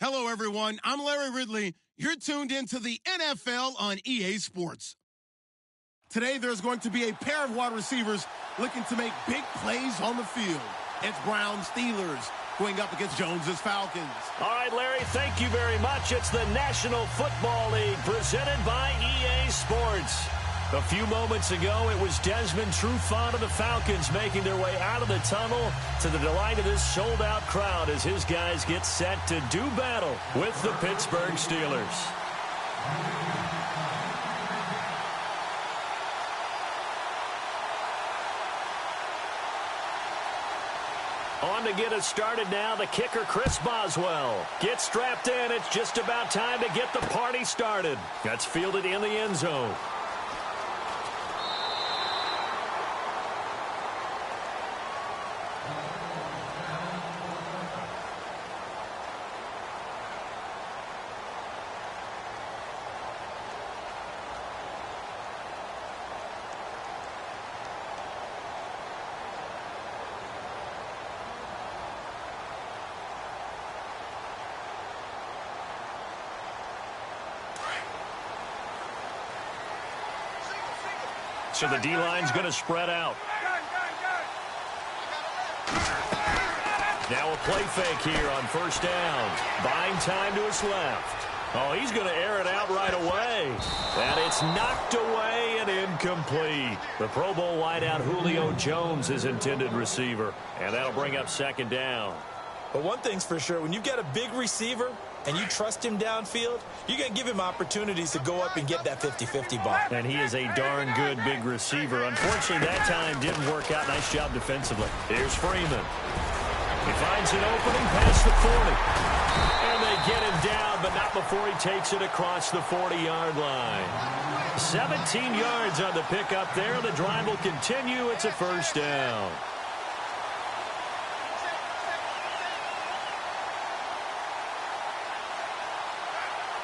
Hello, everyone. I'm Larry Ridley. You're tuned into the NFL on EA Sports. Today, there's going to be a pair of wide receivers looking to make big plays on the field. It's Browns Steelers going up against Jones's Falcons. All right, Larry, thank you very much. It's the National Football League presented by EA Sports. A few moments ago, it was Desmond Trufant of the Falcons making their way out of the tunnel to the delight of this sold-out crowd as his guys get set to do battle with the Pittsburgh Steelers. On to get us started now, the kicker, Chris Boswell. Gets strapped in. It's just about time to get the party started. That's fielded in the end zone. So the D-line's going to spread out. Now a play fake here on first down. Buying time to his left. Oh, he's going to air it out right away. And it's knocked away and incomplete. The Pro Bowl wideout Julio Jones is intended receiver. And that'll bring up second down. But one thing's for sure, when you've got a big receiver and you trust him downfield, you're going to give him opportunities to go up and get that 50-50 ball. And he is a darn good big receiver. Unfortunately, that time didn't work out. Nice job defensively. Here's Freeman. He finds an opening past the 40. And they get him down, but not before he takes it across the 40-yard line. 17 yards on the pickup there. The drive will continue. It's a first down.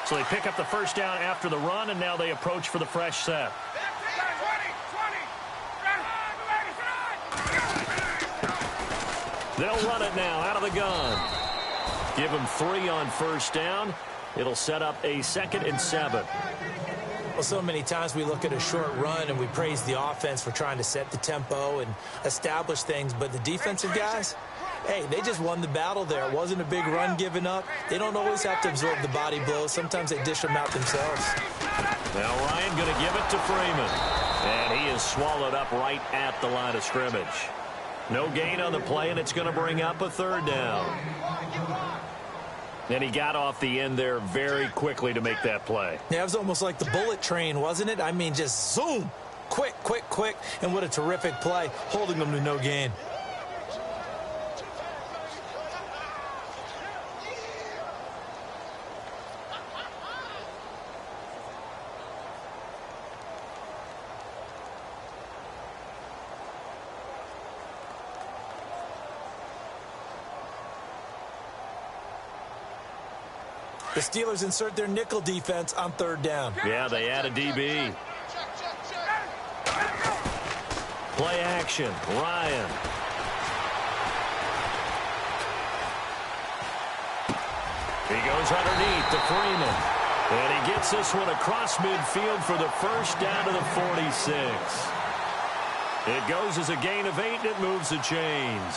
So they pick up the first down after the run, and now they approach for the fresh set. They'll run it now out of the gun. Give them 3 on first down. It'll set up a 2nd and 7. Well, so many times we look at a short run and we praise the offense for trying to set the tempo and establish things, but the defensive guys, hey, they just won the battle there. It wasn't a big run given up. They don't always have to absorb the body blows. Sometimes they dish them out themselves. Now Ryan going to give it to Freeman. And he is swallowed up right at the line of scrimmage. No gain on the play, and it's going to bring up a 3rd down. And he got off the end there very quickly to make that play. Yeah, it was almost like the bullet train, wasn't it? I mean, just zoom. Quick, quick, quick. And what a terrific play, holding them to no gain. The Steelers insert their nickel defense on 3rd down. Yeah, they add a DB. Play action. Ryan. He goes underneath to Freeman. And he gets this one across midfield for the first down to the 46. It goes as a gain of 8, and it moves the chains.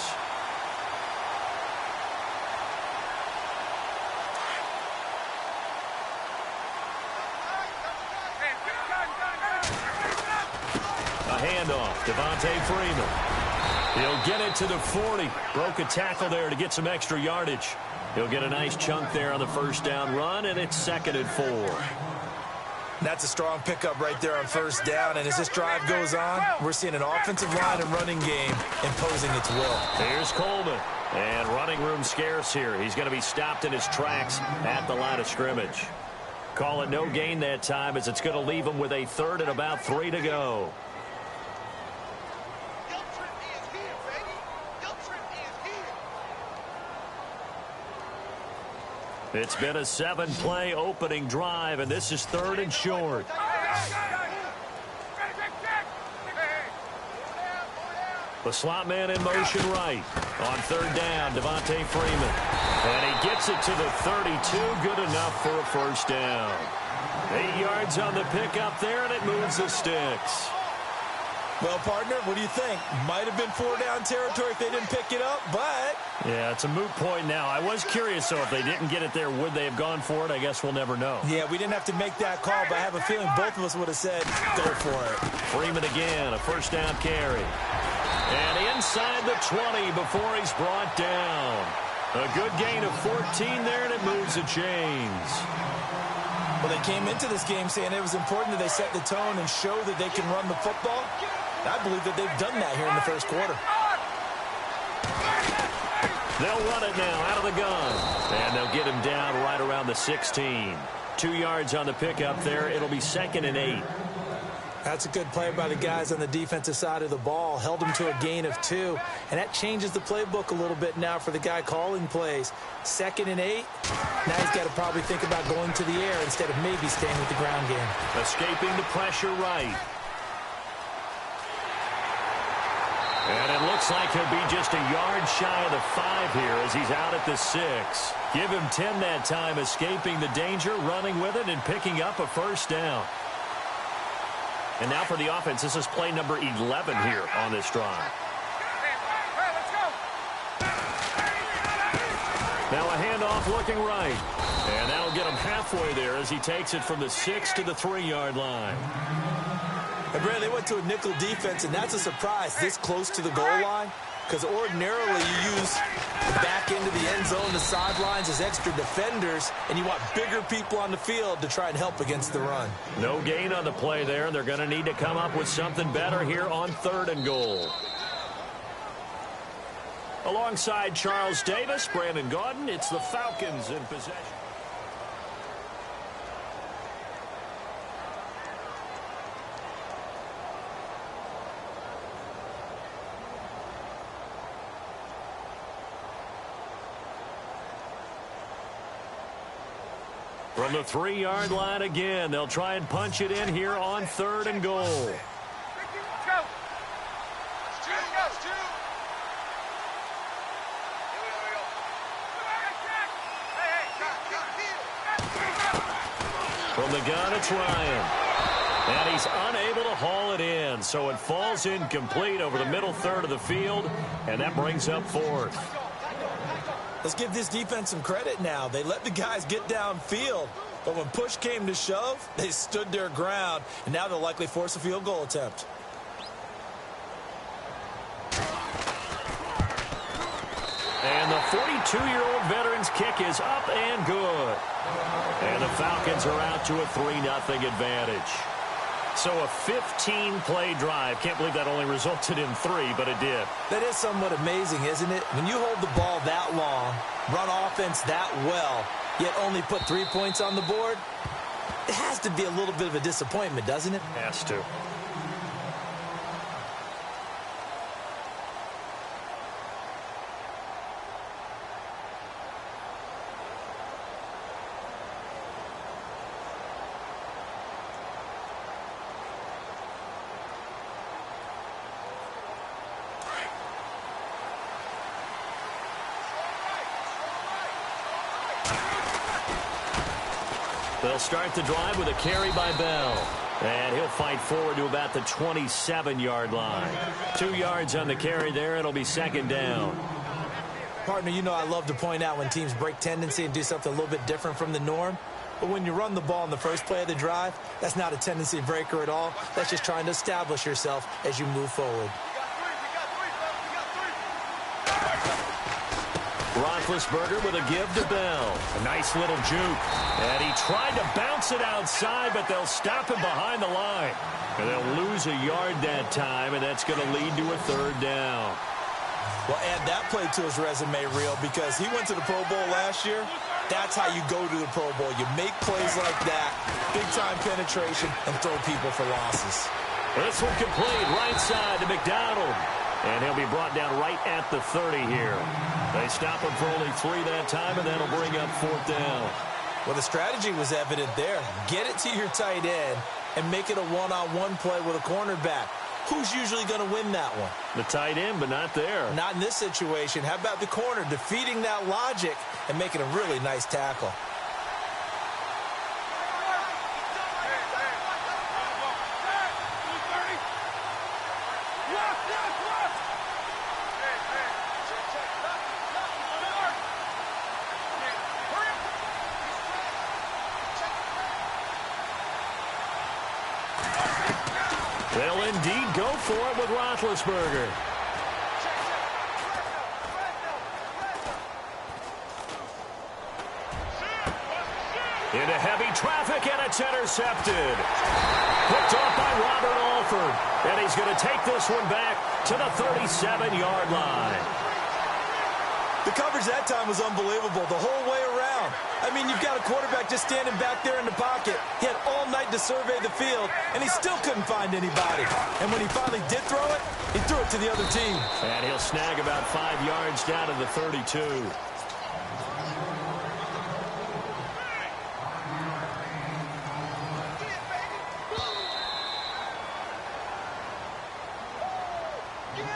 Handoff, Devontae Freeman. He'll get it to the 40. Broke a tackle there to get some extra yardage. He'll get a nice chunk there on the first down run, and it's 2nd and 4. That's a strong pickup right there on first down, and as this drive goes on, we're seeing an offensive line and running game imposing its will. Here's Coleman, and running room scarce here. He's going to be stopped in his tracks at the line of scrimmage. Call it no gain that time, as it's going to leave him with a 3rd and about 3 to go. It's been a 7-play opening drive, and this is 3rd and short. The slot man in motion right. On 3rd down, Devontae Freeman. And he gets it to the 32. Good enough for a first down. 8 yards on the pickup there, and it moves the sticks. Well, partner, what do you think? Might have been 4-down territory if they didn't pick it up, but... Yeah, it's a moot point now. I was curious, so if they didn't get it there, would they have gone for it? I guess we'll never know. Yeah, we didn't have to make that call, but I have a feeling both of us would have said, go for it. Freeman again, a first down carry. And inside the 20 before he's brought down. A good gain of 14 there, and it moves the chains. Well, they came into this game saying it was important that they set the tone and show that they can run the football. I believe that they've done that here in the first quarter. They'll run it now out of the gun. And they'll get him down right around the 16. 2 yards on the pickup there. It'll be 2nd and 8. That's a good play by the guys on the defensive side of the ball. Held them to a gain of 2. And that changes the playbook a little bit now for the guy calling plays. 2nd and 8. Now he's got to probably think about going to the air instead of maybe staying with the ground game. Escaping the pressure right. And it looks like he'll be just a yard shy of the 5 here as he's out at the 6. Give him 10 that time, escaping the danger, running with it, and picking up a first down. And now for the offense, this is play number 11 here on this drive. Now a handoff looking right. And that'll get him halfway there as he takes it from the 6 to the 3-yard line. And Brad, they went to a nickel defense, and that's a surprise this close to the goal line. Because ordinarily you use the back end of the end zone, the sidelines as extra defenders, and you want bigger people on the field to try and help against the run. No gain on the play there. They're going to need to come up with something better here on 3rd and goal. Alongside Charles Davis, Brandon Gaudin, it's the Falcons in possession. From the 3-yard line again, they'll try and punch it in here on 3rd and goal. From the gun, it's Ryan. And he's unable to haul it in, so it falls incomplete over the middle third of the field, and that brings up 4th. Let's give this defense some credit now. They let the guys get downfield, but when push came to shove, they stood their ground, and now they'll likely force a field goal attempt. And the 42-year-old veteran's kick is up and good. And the Falcons are out to a 3-0 advantage. So a 15-play drive. Can't believe that only resulted in 3, but it did. That is somewhat amazing, isn't it? When you hold the ball that long, run offense that well, yet only put 3 points on the board, it has to be a little bit of a disappointment, doesn't it? Has to. They'll start the drive with a carry by Bell. And he'll fight forward to about the 27-yard line. 2 yards on the carry there. It'll be 2nd down. Partner, you know I love to point out when teams break tendency and do something a little bit different from the norm. But when you run the ball in the first play of the drive, that's not a tendency breaker at all. That's just trying to establish yourself as you move forward. Roethlisberger with a give to Bell. A nice little juke. And he tried to bounce it outside, but they'll stop him behind the line. And they'll lose a yard that time, and that's going to lead to a 3rd down. Well, add that play to his resume reel because he went to the Pro Bowl last year. That's how you go to the Pro Bowl. You make plays like that, big-time penetration, and throw people for losses. This one complete, right side to McDonald. And he'll be brought down right at the 30 here. They stop him for only 3 that time, and that'll bring up 4th down. Well, the strategy was evident there. Get it to your tight end and make it a one-on-one play with a cornerback. who's usually going to win that one? The tight end, but not there. Not in this situation. How about the corner defeating that logic and making a really nice tackle? They'll indeed go for it with Roethlisberger. Into heavy traffic, and it's intercepted. Picked off by Robert Alford. And he's going to take this one back to the 37-yard line. The coverage that time was unbelievable the whole way around. I mean, you've got a quarterback just standing back there in the pocket. He had all night to survey the field, and he still couldn't find anybody. And when he finally did throw it, he threw it to the other team. And he'll snag about 5 yards down to the 32. Yeah.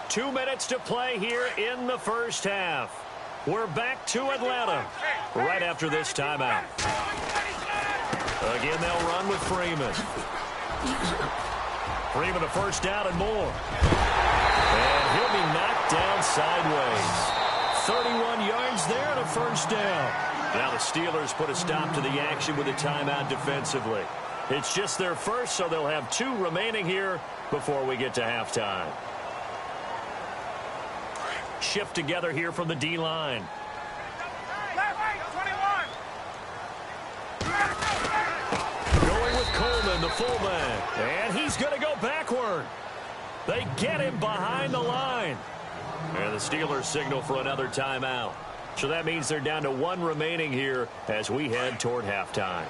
2 minutes to play here in the first half. We're back to Atlanta right after this timeout. Again, they'll run with Freeman. Freeman a first down and more. And he'll be knocked down sideways. 31 yards there and a first down. Now the Steelers put a stop to the action with a timeout defensively. It's just their first, so they'll have 2 remaining here before we get to halftime. Shift together here from the D-line. Going with Coleman, the fullback. And he's going to go backward. They get him behind the line. And the Steelers signal for another timeout. So that means they're down to 1 remaining here as we head toward halftime.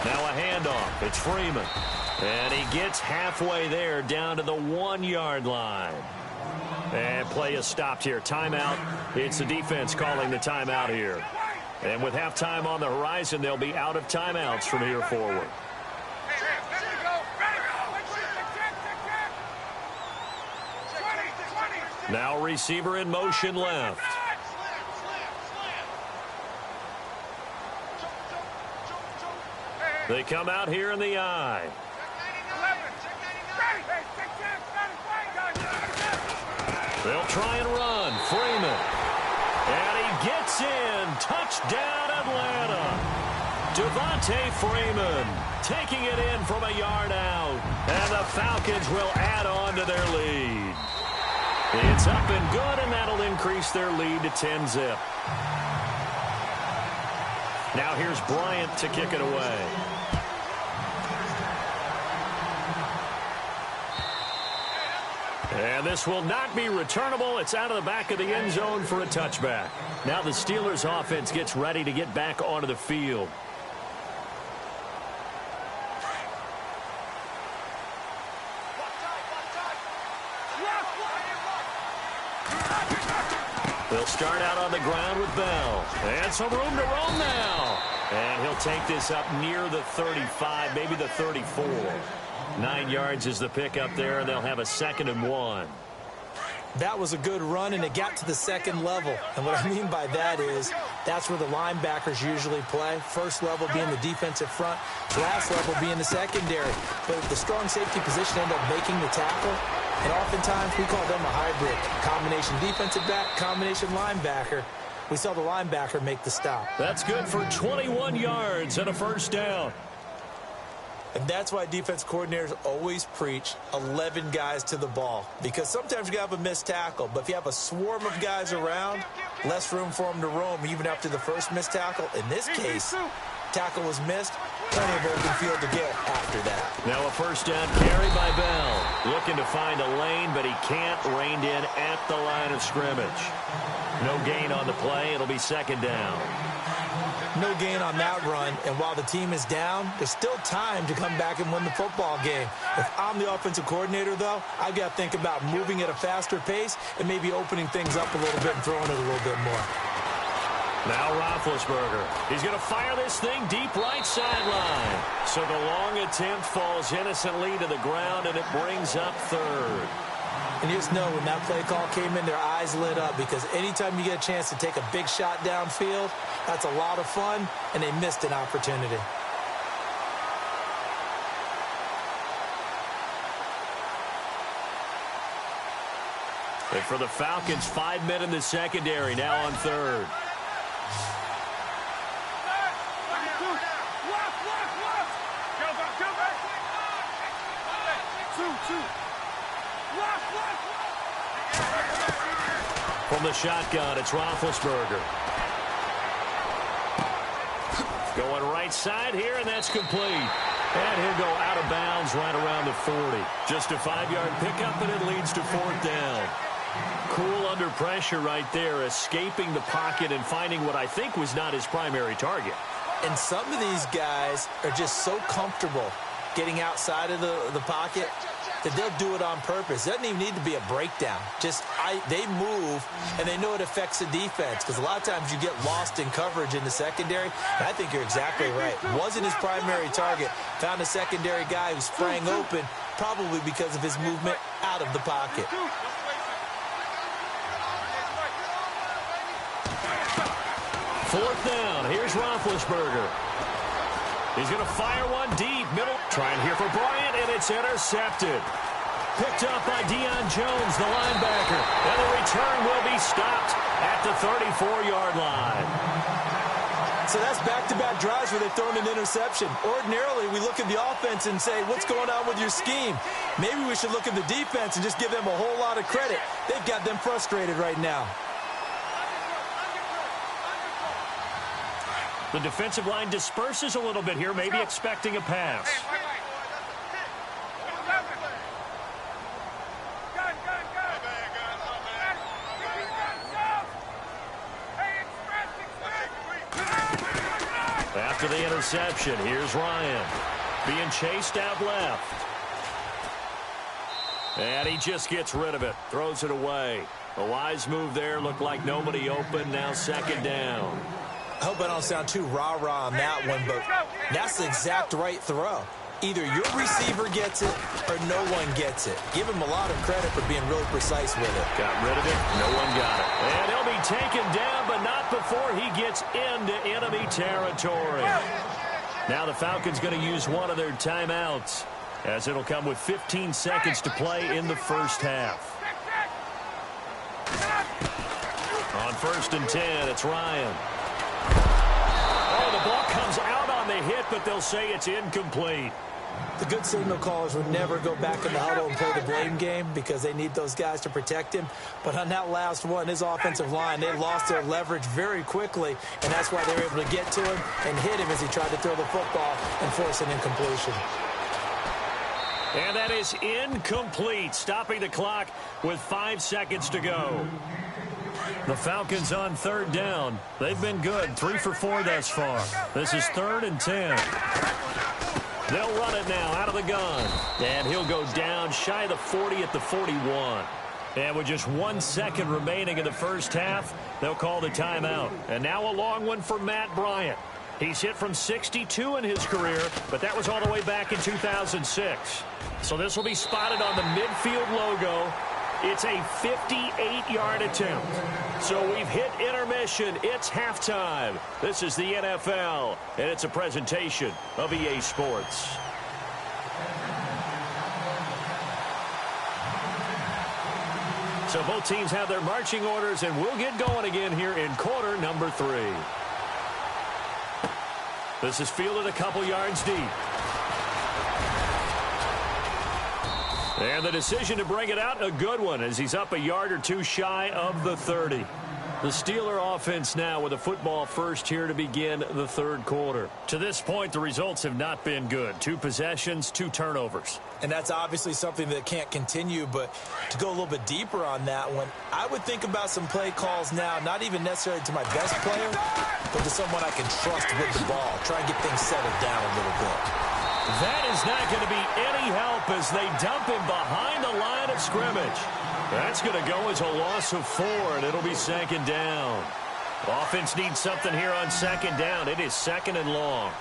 Now a handoff. It's Freeman. And he gets halfway there down to the 1-yard line. And play is stopped here. Timeout. It's the defense calling the timeout here. And with halftime on the horizon, they'll be out of timeouts from here forward. Now receiver in motion left. They come out here in the I. They'll try and run. Freeman. And he gets in. Touchdown, Atlanta. Devontae Freeman taking it in from a yard out. And the Falcons will add on to their lead. It's up and good, and that'll increase their lead to 10-zip. Now here's Bryant to kick it away. And this will not be returnable. It's out of the back of the end zone for a touchback. Now the Steelers offense gets ready to get back onto the field. They'll start out on the ground with Bell. And some room to roam now. And he'll take this up near the 35, maybe the 34. 9 yards is the pickup there, and they'll have a 2nd and 1. That was a good run, and it got to the 2nd level. And what I mean by that is that's where the linebackers usually play. First level being the defensive front, last level being the secondary. But the strong safety position ended up making the tackle. And oftentimes we call them a hybrid. Combination defensive back, combination linebacker. We saw the linebacker make the stop. That's good for 21 yards and a first down. And that's why defense coordinators always preach 11 guys to the ball. Because sometimes you have a missed tackle. But if you have a swarm of guys around, less room for them to roam even after the first missed tackle. In this case, tackle was missed. Plenty of open field to get after that. Now a first down carry by Bell. Looking to find a lane, but he can't. Reined in at the line of scrimmage. No gain on the play. It'll be 2nd down. no gain on that run, and while the team is down, there's still time to come back and win the football game. If I'm the offensive coordinator, though, I've got to think about moving at a faster pace and maybe opening things up a little bit and throwing it a little bit more. Now Roethlisberger. He's going to fire this thing deep right sideline. So the long attempt falls innocently to the ground, and it brings up third. And you just know when that play call came in, their eyes lit up, because anytime you get a chance to take a big shot downfield, that's a lot of fun, and they missed an opportunity. And for the Falcons, 5 men in the secondary, now on third. From the shotgun, it's Roethlisberger. Going right side here, and that's complete. And he'll go out of bounds right around the 40. Just a 5-yard pickup, and it leads to fourth down. Cool under pressure right there, escaping the pocket and finding what I think was not his primary target. And some of these guys are just so comfortable getting outside of the pocket that they'll do it on purpose. It doesn't even need to be a breakdown. They move, and they know it affects the defense, because a lot of times you get lost in coverage in the secondary. And I think you're exactly right. Wasn't his primary target. Found a secondary guy who sprang open, probably because of his movement out of the pocket. Fourth down. Here's Roethlisberger. He's going to fire one deep. Middle. Trying here for Bryant, and it's intercepted. Picked up by Deion Jones, the linebacker. And the return will be stopped at the 34-yard line. So that's back-to-back drives where they've thrown an interception. Ordinarily, we look at the offense and say, what's going on with your scheme? Maybe we should look at the defense and just give them a whole lot of credit. They've got them frustrated right now. The defensive line disperses a little bit here, maybe expecting a pass. After the interception, here's Ryan. Being chased out left. And he just gets rid of it. Throws it away. A wise move there. Looked like nobody open. Now second down. I hope I don't sound too rah-rah on that one, but that's the exact right throw. Either your receiver gets it or no one gets it. Give him a lot of credit for being really precise with it. Got rid of it. No one got it. And he'll be taken down, but not before he gets into enemy territory. Now the Falcons going to use one of their timeouts, as it'll come with 15 seconds to play in the first half. On 1st and 10, it's Ryan. Oh, the ball comes out on the hit, but they'll say it's incomplete. The good signal callers would never go back in the huddle and play the blame game because they need those guys to protect him. But on that last one, his offensive line, they lost their leverage very quickly, and that's why they were able to get to him and hit him as he tried to throw the football and force an incompletion. And that is incomplete, stopping the clock with 5 seconds to go. The Falcons on third down. They've been good, 3 for 4 thus far. This is 3rd and 10. They'll run it now out of the gun. And he'll go down shy of the 40 at the 41. And with just 1 second remaining in the first half, they'll call the timeout. And now a long one for Matt Bryant. He's hit from 62 in his career, but that was all the way back in 2006. So this will be spotted on the midfield logo. It's a 58-yard attempt. So we've hit intermission. It's halftime. This is the NFL, and it's a presentation of EA Sports. So both teams have their marching orders, and we'll get going again here in quarter number 3. This is fielded a couple yards deep. And the decision to bring it out, a good one, as he's up a yard or two shy of the 30. The Steeler offense now with a football first here to begin the third quarter. To this point, the results have not been good. 2 possessions, 2 turnovers. And that's obviously something that can't continue, but to go a little bit deeper on that one, I would think about some play calls now, not even necessarily to my best player, but to someone I can trust with the ball. Try and get things settled down a little bit. That is not going to be any help as they dump him behind the line of scrimmage. That's going to go as a loss of 4, and it'll be second down. Offense needs something here on second down. It is second and long.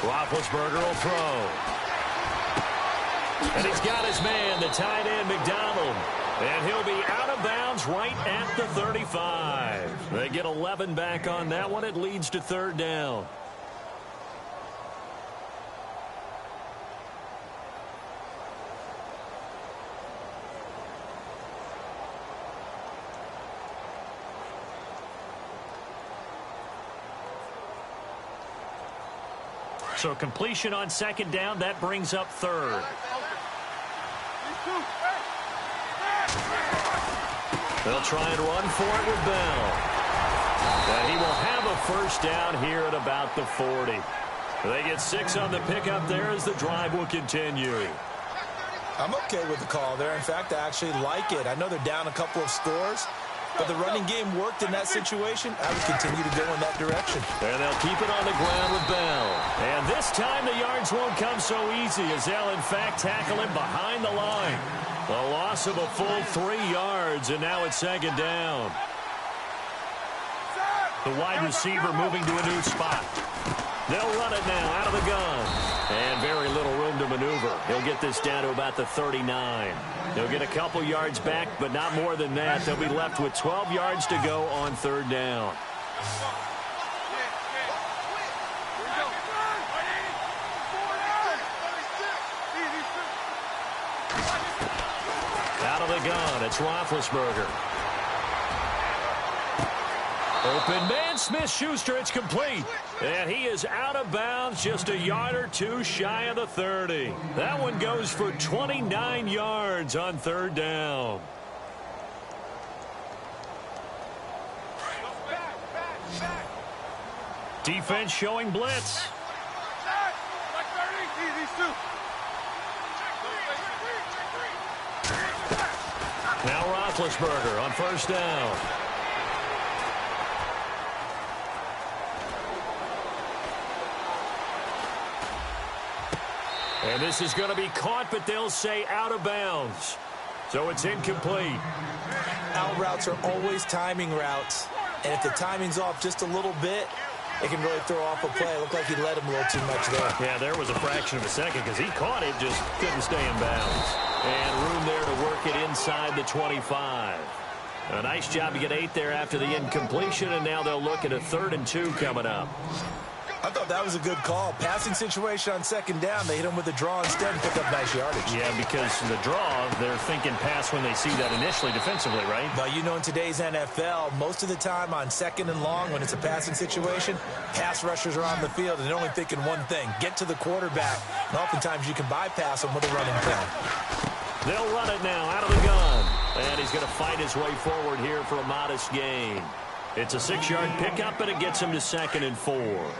Roethlisberger will throw. And he's got his man, the tight end, McDonald. And he'll be out of bounds right at the 35. They get 11 back on that one. It leads to third down. So completion on second down, that brings up third. They'll try and run for it with Bell. And he will have a first down here at about the 40. They get 6 on the pickup there as the drive will continue. I'm okay with the call there. In fact, I actually like it. I know they're down a couple of scores, but the running game worked in that situation. I would continue to go in that direction. And they'll keep it on the ground with Bell. And this time the yards won't come so easy as they'll, in fact, tackle him behind the line. A loss of a full 3 yards, and now it's second down. The wide receiver moving to a new spot. They'll run it now out of the gun. And very little room to maneuver. He'll get this down to about the 39. He'll get a couple yards back, but not more than that. They'll be left with 12 yards to go on third down. Out of the gun, it's Roethlisberger. Open man, Smith-Schuster, it's complete. And he is out of bounds, just a yard or 2 shy of the 30. That one goes for 29 yards on third down. Defense showing blitz. Now Roethlisberger on first down. And this is going to be caught, but they'll say out of bounds. So it's incomplete. Out routes are always timing routes. And if the timing's off just a little bit, it can really throw off a play. It looked like he led him a little too much there. Yeah, there was a fraction of a second because he caught it, just couldn't stay in bounds. And room there to work it inside the 25. A nice job to get 8 there after the incompletion, and now they'll look at a 3rd and 2 coming up. I thought that was a good call. Passing situation on second down. They hit him with a draw instead and picked up nice yardage. Yeah, because the draw, they're thinking pass when they see that initially defensively, right? But you know, in today's NFL, most of the time on second and long, when it's a passing situation, pass rushers are on the field, and they're only thinking one thing, get to the quarterback. And oftentimes you can bypass them with a running play. They'll run it now out of the gun. And he's going to fight his way forward here for a modest gain. It's a 6-yard pickup, and it gets him to 2nd and 4.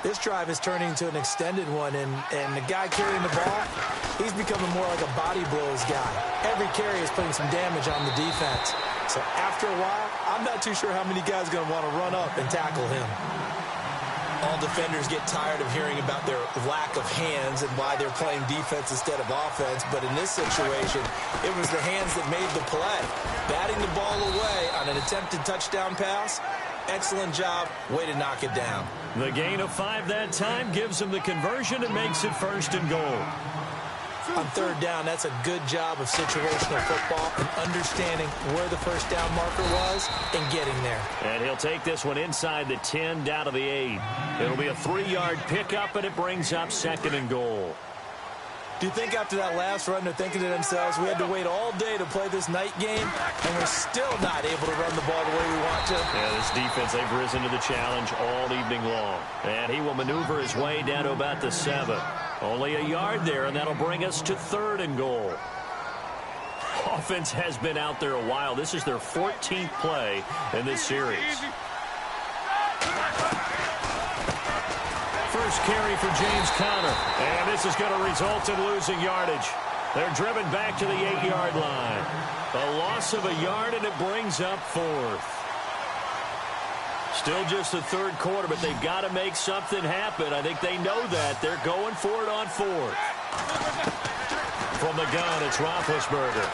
This drive is turning into an extended one, and the guy carrying the ball, he's becoming more like a body blows guy. Every carry is putting some damage on the defense. So after a while, I'm not too sure how many guys are going to want to run up and tackle him. All defenders get tired of hearing about their lack of hands and why they're playing defense instead of offense. But in this situation, it was the hands that made the play. Batting the ball away on an attempted touchdown pass. Excellent job. Way to knock it down. The gain of 5 that time gives him the conversion and makes it 1st and goal. On third down, that's a good job of situational football and understanding where the first down marker was and getting there. And he'll take this one inside the 10 down to the 8. It'll be a 3-yard pickup, and it brings up 2nd and goal. Do you think after that last run they're thinking to themselves, we had to wait all day to play this night game, and we're still not able to run the ball the way we want to? Yeah, this defense, they've risen to the challenge all evening long. And he will maneuver his way down to about the 7. Only a yard there, and that'll bring us to 3rd and goal. Offense has been out there a while. This is their 14th play in this series. First carry for James Conner. And this is going to result in losing yardage. They're driven back to the 8-yard line. A loss of a yard, and it brings up 4th. Still just the 3rd quarter, but they've got to make something happen. I think they know that. They're going for it on 4th. From the gun, it's Roethlisberger.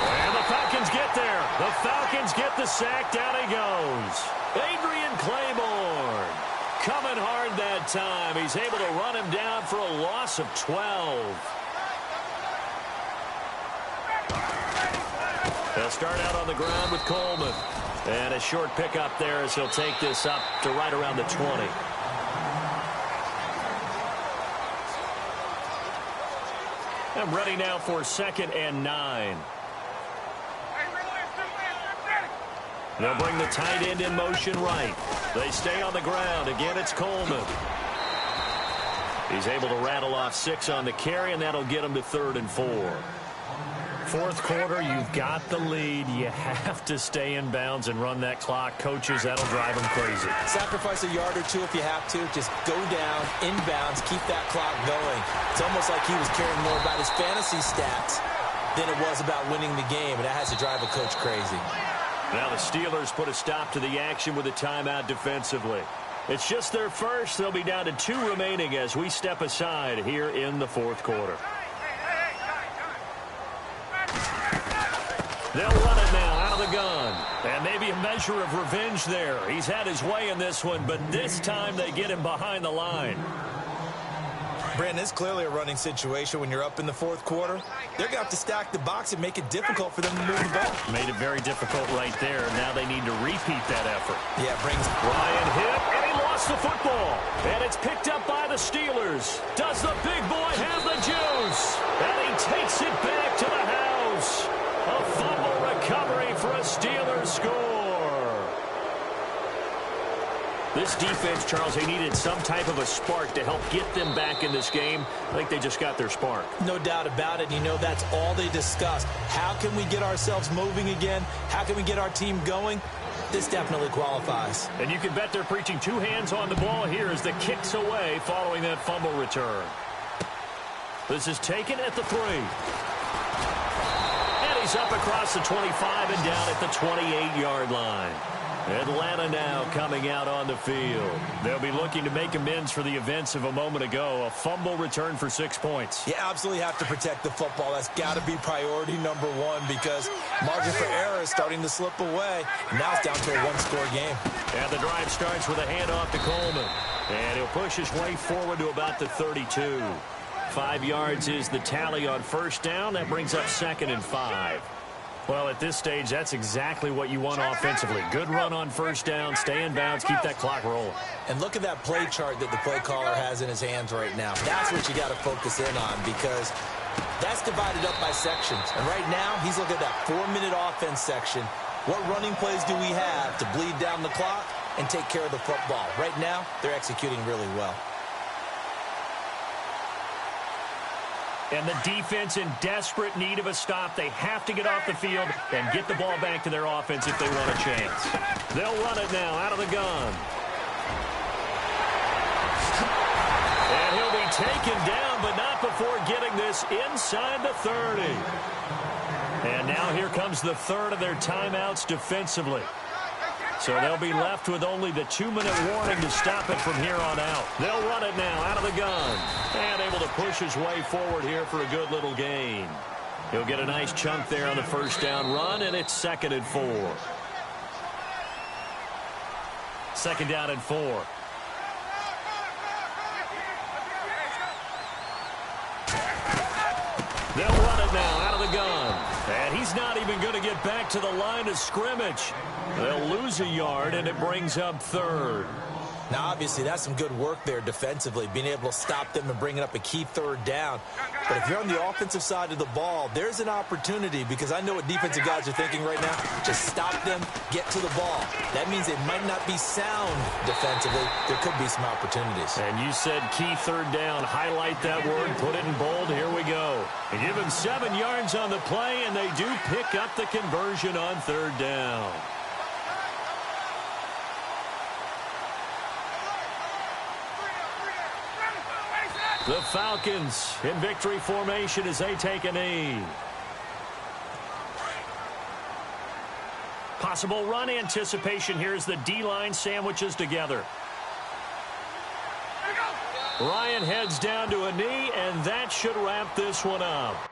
And the Falcons get there. The Falcons get the sack. Down he goes. Adrian Claiborne coming hard that time. He's able to run him down for a loss of 12. They'll start out on the ground with Coleman. And a short pickup there as he'll take this up to right around the 20. I'm ready now for 2nd and 9. They'll bring the tight end in motion right. They stay on the ground. Again, it's Coleman. He's able to rattle off 6 on the carry, and that'll get him to 3rd and 4. 4th quarter, you've got the lead. You have to stay in bounds and run that clock. Coaches, that'll drive them crazy. Sacrifice a yard or two if you have to. Just go down, inbounds, keep that clock going. It's almost like he was caring more about his fantasy stats than it was about winning the game, and that has to drive a coach crazy. Now the Steelers put a stop to the action with a timeout defensively. It's just their first. They'll be down to 2 remaining as we step aside here in the 4th quarter. They'll run it now out of the gun. And maybe a measure of revenge there. He's had his way in this one, but this time they get him behind the line. Brandon, it's clearly a running situation when you're up in the 4th quarter. They're going to have to stack the box and make it difficult for them to move the ball. Made it very difficult right there. Now they need to repeat that effort. Yeah, it brings Ryan hit, and he lost the football. And it's picked up by the Steelers. Does the big boy have the juice? And he takes it back to the house. A fumble recovery for a Steelers score. This defense, Charles, they needed some type of a spark to help get them back in this game. I think they just got their spark. No doubt about it. You know, that's all they discussed. How can we get ourselves moving again? How can we get our team going? This definitely qualifies. And you can bet they're preaching 2 hands on the ball here as the kick's away following that fumble return. This is taken at the 3. And he's up across the 25 and down at the 28-yard line. Atlanta now coming out on the field. They'll be looking to make amends for the events of a moment ago. A fumble return for 6 points. You absolutely have to protect the football. That's got to be priority number 1 because margin for error is starting to slip away. Now it's down to a 1-score game. And the drive starts with a handoff to Coleman. And he'll push his way forward to about the 32. 5 yards is the tally on 1st down. That brings up 2nd and 5. Well, at this stage, that's exactly what you want offensively. Good run on 1st down, stay in bounds, keep that clock rolling. And look at that play chart that the play caller has in his hands right now. That's what you got to focus in on because that's divided up by sections. And right now, he's looking at that 4-minute offense section. What running plays do we have to bleed down the clock and take care of the football? Right now, they're executing really well. And the defense in desperate need of a stop. They have to get off the field and get the ball back to their offense if they want a chance. They'll run it now out of the gun. And he'll be taken down, but not before getting this inside the 30. And now here comes the 3rd of their timeouts defensively. So they'll be left with only the 2-minute warning to stop it from here on out. They'll run it now out of the gun. And able to push his way forward here for a good little gain. He'll get a nice chunk there on the 1st down run, and it's 2nd and 4. 2nd down and 4. They'll run it now out of the gun. And he's not even going to get back to the line of scrimmage. They'll lose a yard, and it brings up 3rd. Now, obviously, that's some good work there defensively, being able to stop them and bringing up a key third down. But if you're on the offensive side of the ball, there's an opportunity, because I know what defensive guys are thinking right now. Just stop them, get to the ball. That means they might not be sound defensively. There could be some opportunities. And you said key third down. Highlight that word, put it in bold. Here we go. And give them 7 yards on the play, and they do pick up the conversion on third down. The Falcons in victory formation as they take a knee. Possible run anticipation here as the D-line sandwiches together. Ryan heads down to a knee, and that should wrap this one up.